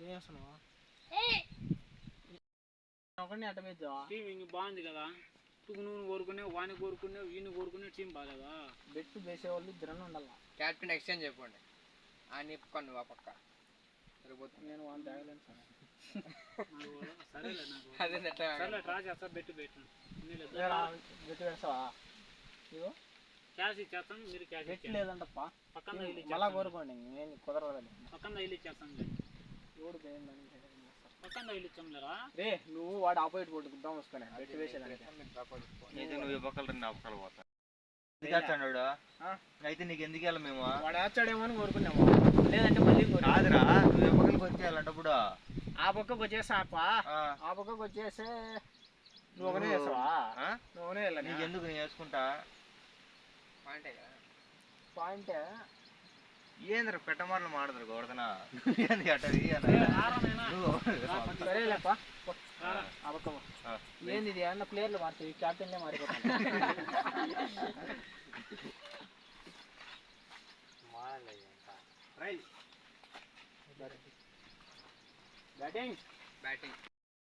ఏం చేస్తున్నావు ఒకరిని అట్ట వేద్దావా టీం ఇంక బాగుంది కదా నువ్వు కోరుకునేవు వాని కోరుకునేవు వీని కోరుకునే టీం బాగాలేదా బెట్టు వేసేవాళ్ళు ఇద్దరన్నా ఉండాలి క్యాప్టెన్ ఎక్స్చేంజ్ చెప్పండి ఆ నిప్పుకోండి నువ్వు ఆ పక్క నేను వాడిని తాగలేను సరేలే నాకు అదే సరేలే ట్రా చేస్తా బెట్టు బెట్టు పెడతావా ఇగో క్యాష్ ఇచ్చేస్తాం మీరు క్యాష్ బెట్టు లేదంటప్ప పక్కన మళ్ళా కోరుకోండి నేను కుదరదు పక్కన ఇల్లు ఇచ్చేస్తాం ఎవడు పక్కన ఇల్లు ఇచ్చాంలేరా రే నువ్వు వాడు ఆపోజిట్ పోటీ గుద్దాం వస్తానే బెట్టు వేసేదానికి నువ్వు ఈ పక్కల రెండు ఆ పక్కల పోతా అయితే నీకు ఎందుకు వెళ్ళాలి మేము వాడు వేస్తాడేమో అని కోరుకున్నాము లేదంటే మళ్ళీ కాదురా నువ్వు ఏ పక్కనకి వచ్చేయాలంటప్పుడు ఆ పక్కకు వచ్చేసా ఆ పక్కకు వచ్చేస్తే నువ్వు ఒకనే చేస్తావా నువ్వు ఒకనే వెళ్ళాలి నీకు ఎందుకు నేను వేసుకుంటా పాయింట్ ఏంద్ర పెట్టమాటలు మాడదురు గోడదనా సరేలేప్ప ఆ పక్క ఏంది ఇది అన్న ప్లేయర్లు మారుతాయి క్యాప్టెన్లే మారిపోతాను బ్యాటింగ్